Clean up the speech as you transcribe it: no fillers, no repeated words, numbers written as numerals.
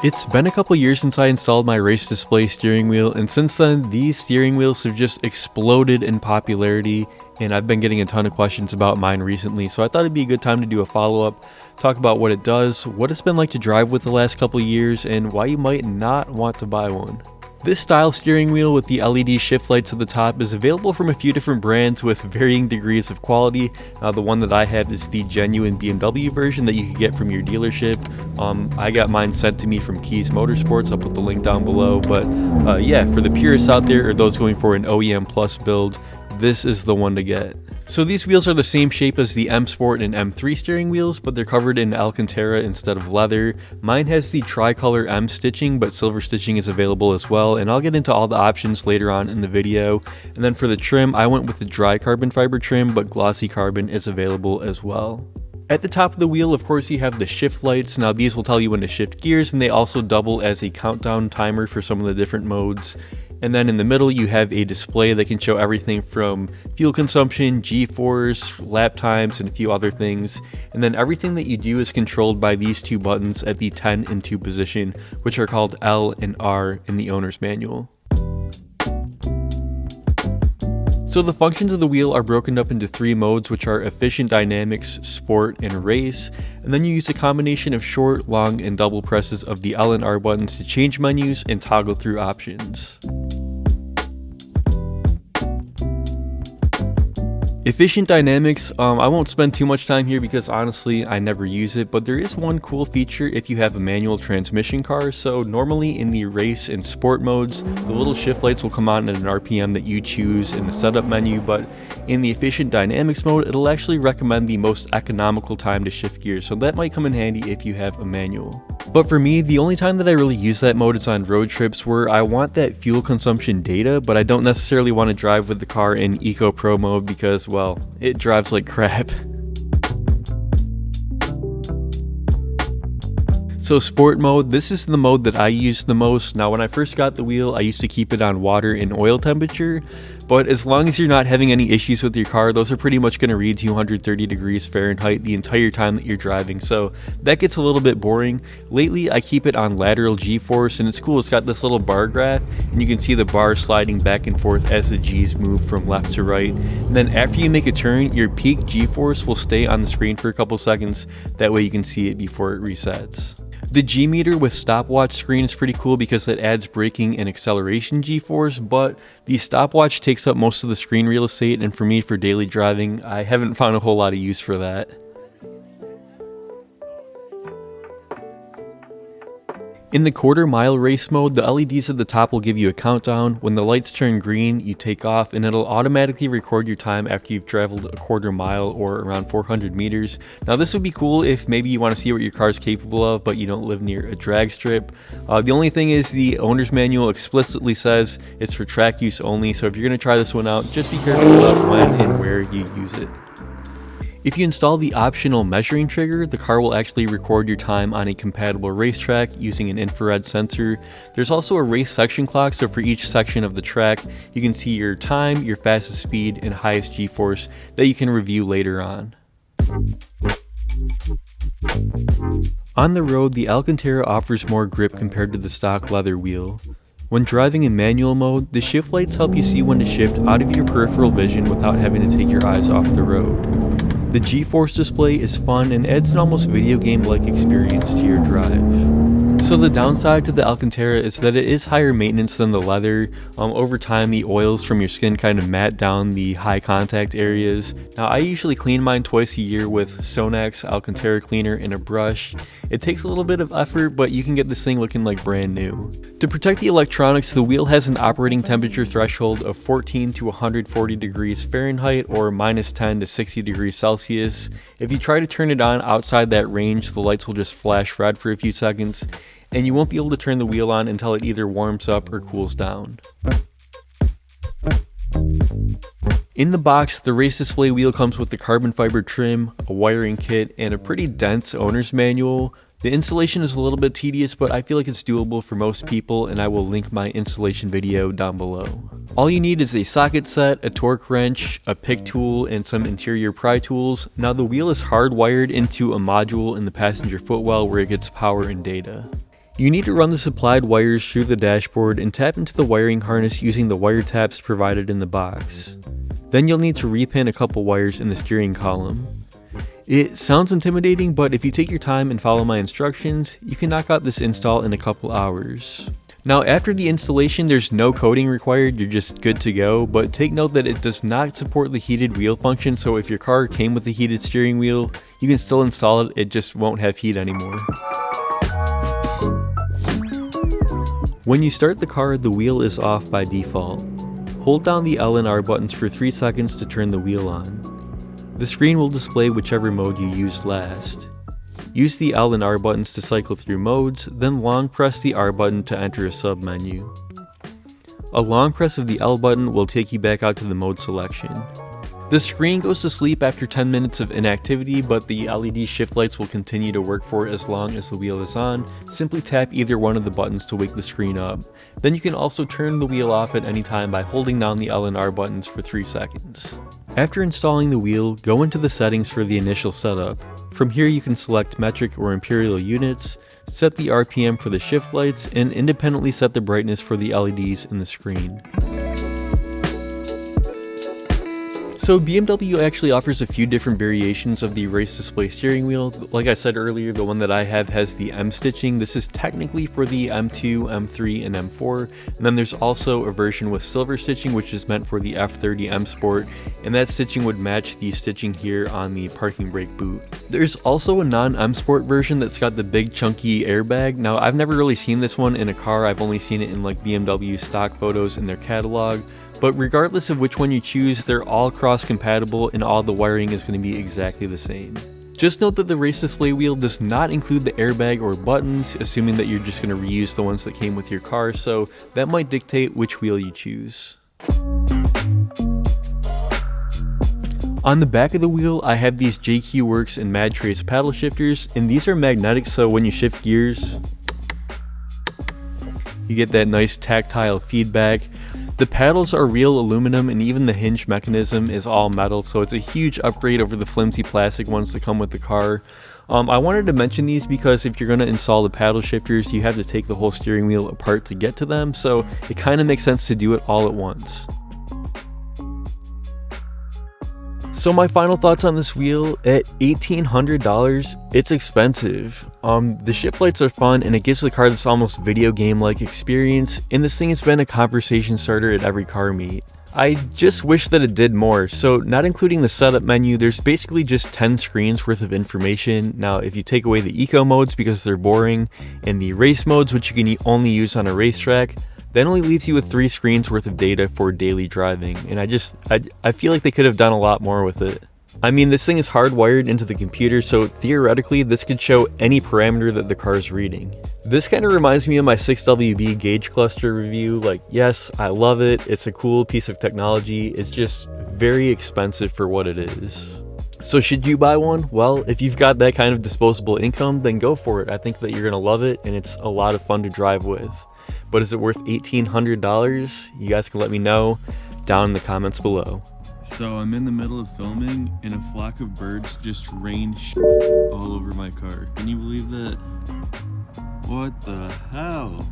It's been a couple years since I installed my Race Display steering wheel, and since then these steering wheels have just exploded in popularity, and I've been getting a ton of questions about mine recently, so I thought it'd be a good time to do a follow-up, talk about what it does, what it's been like to drive with the last couple years, and why you might not want to buy one. This style steering wheel with the LED shift lights at the top is available from a few different brands with varying degrees of quality. The one that I have is the genuine BMW version that you can get from your dealership. I got mine sent to me from Keys Motorsports. I'll put the link down below. But yeah, for the purists out there or those going for an OEM Plus build, this is the one to get. So these wheels are the same shape as the M Sport and M3 steering wheels, but they're covered in Alcantara instead of leather. Mine has the tricolor M stitching, but silver stitching is available as well, and I'll get into all the options later on in the video. And then for the trim, I went with the dry carbon fiber trim, but glossy carbon is available as well. At the top of the wheel, of course, you have the shift lights. Now these will tell you when to shift gears, and they also double as a countdown timer for some of the different modes. And then in the middle you have a display that can show everything from fuel consumption, G-force, lap times, and a few other things. And then everything that you do is controlled by these two buttons at the 10 and 2 position, which are called L and R in the owner's manual. So the functions of the wheel are broken up into 3 modes, which are efficient dynamics, sport, and race. And then you use a combination of short, long, and double presses of the L and R buttons to change menus and toggle through options. Efficient dynamics, I won't spend too much time here because honestly I never use it, but there is one cool feature if you have a manual transmission car. So normally in the race and sport modes, the little shift lights will come on at an RPM that you choose in the setup menu, but in the efficient dynamics mode, it'll actually recommend the most economical time to shift gears, so that might come in handy if you have a manual. But for me, the only time that I really use that mode is on road trips where I want that fuel consumption data, but I don't necessarily want to drive with the car in Eco Pro mode because, well, it drives like crap. So sport mode, this is the mode that I use the most. Now when I first got the wheel, I used to keep it on water and oil temperature, but as long as you're not having any issues with your car, those are pretty much going to read 230 degrees Fahrenheit the entire time that you're driving, so that gets a little bit boring. Lately I keep it on lateral G-force, and it's cool, it's got this little bar graph and you can see the bar sliding back and forth as the G's move from left to right. And then after you make a turn, your peak G-force will stay on the screen for a couple seconds, that way you can see it before it resets. The G meter with stopwatch screen is pretty cool because it adds braking and acceleration G-force, but the stopwatch takes up most of the screen real estate, and for me, for daily driving, I haven't found a whole lot of use for that. In the quarter-mile race mode, the LEDs at the top will give you a countdown. When the lights turn green, you take off, and it'll automatically record your time after you've traveled a quarter mile or around 400 meters. Now this would be cool if maybe you want to see what your car is capable of, but you don't live near a drag strip. The only thing is the owner's manual explicitly says it's for track use only, so if you're going to try this one out, just be careful about when and where you use it. If you install the optional measuring trigger, the car will actually record your time on a compatible racetrack using an infrared sensor. There's also a race section clock, so for each section of the track, you can see your time, your fastest speed, and highest G-force that you can review later on. On the road, the Alcantara offers more grip compared to the stock leather wheel. When driving in manual mode, the shift lights help you see when to shift out of your peripheral vision without having to take your eyes off the road. The G-force display is fun and adds an almost video game-like experience to your drive. So the downside to the Alcantara is that it is higher maintenance than the leather. Over time, the oils from your skin kind of mat down the high contact areas. Now I usually clean mine twice a year with Sonax Alcantara cleaner and a brush. It takes a little bit of effort, but you can get this thing looking like brand new. To protect the electronics, the wheel has an operating temperature threshold of 14 to 140 degrees Fahrenheit or minus 10 to 60 degrees Celsius. If you try to turn it on outside that range, the lights will just flash red for a few seconds, and you won't be able to turn the wheel on until it either warms up or cools down. In the box, the race display wheel comes with the carbon fiber trim, a wiring kit, and a pretty dense owner's manual. The installation is a little bit tedious, but I feel like it's doable for most people, and I will link my installation video down below. All you need is a socket set, a torque wrench, a pick tool, and some interior pry tools. Now the wheel is hardwired into a module in the passenger footwell where it gets power and data. You need to run the supplied wires through the dashboard and tap into the wiring harness using the wire taps provided in the box. Then you'll need to repin a couple wires in the steering column. It sounds intimidating, but if you take your time and follow my instructions, you can knock out this install in a couple hours. Now after the installation, there's no coding required, you're just good to go, but take note that it does not support the heated wheel function, so if your car came with a heated steering wheel, you can still install it, it just won't have heat anymore. When you start the car, the wheel is off by default. Hold down the L and R buttons for 3 seconds to turn the wheel on. The screen will display whichever mode you used last. Use the L and R buttons to cycle through modes, then long press the R button to enter a sub-menu. A long press of the L button will take you back out to the mode selection. The screen goes to sleep after 10 minutes of inactivity, but the LED shift lights will continue to work for as long as the wheel is on. Simply tap either one of the buttons to wake the screen up. Then you can also turn the wheel off at any time by holding down the L and R buttons for 3 seconds. After installing the wheel, go into the settings for the initial setup. From here you can select metric or imperial units, set the RPM for the shift lights, and independently set the brightness for the LEDs in the screen. So BMW actually offers a few different variations of the Race Display Steering Wheel. Like I said earlier, the one that I have has the M stitching. This is technically for the M2, M3, and M4. And then there's also a version with silver stitching, which is meant for the F30 M Sport. And that stitching would match the stitching here on the parking brake boot. There's also a non-M Sport version that's got the big chunky airbag. Now, I've never really seen this one in a car. I've only seen it in like BMW stock photos in their catalog. But regardless of which one you choose, they're all cross-compatible and all the wiring is going to be exactly the same. Just note that the Race Display Wheel does not include the airbag or buttons, assuming that you're just going to reuse the ones that came with your car, so that might dictate which wheel you choose. On the back of the wheel, I have these JQ Works and Mad Trace paddle shifters, and these are magnetic, so when you shift gears, you get that nice tactile feedback. The paddles are real aluminum and even the hinge mechanism is all metal, so it's a huge upgrade over the flimsy plastic ones that come with the car. I wanted to mention these because if you're going to install the paddle shifters, you have to take the whole steering wheel apart to get to them, so it kind of makes sense to do it all at once. So my final thoughts on this wheel, at $1,800, it's expensive. The shift lights are fun and it gives the car this almost video game-like experience, and this thing has been a conversation starter at every car meet. I just wish that it did more, so not including the setup menu, there's basically just 10 screens worth of information. Now if you take away the eco modes because they're boring, and the race modes which you can only use on a racetrack, that only leaves you with 3 screens worth of data for daily driving, and I feel like they could have done a lot more with it. I mean, this thing is hardwired into the computer, so theoretically this could show any parameter that the car is reading. This kind of reminds me of my 6WB gauge cluster review. Like, yes, I love it, it's a cool piece of technology, it's just very expensive for what it is. So should you buy one? Well, if you've got that kind of disposable income, then go for it. I think that you're gonna love it, and it's a lot of fun to drive with. But is it worth $1,800? You guys can let me know down in the comments below. So I'm in the middle of filming and a flock of birds just rained all over my car. Can you believe that? What the hell?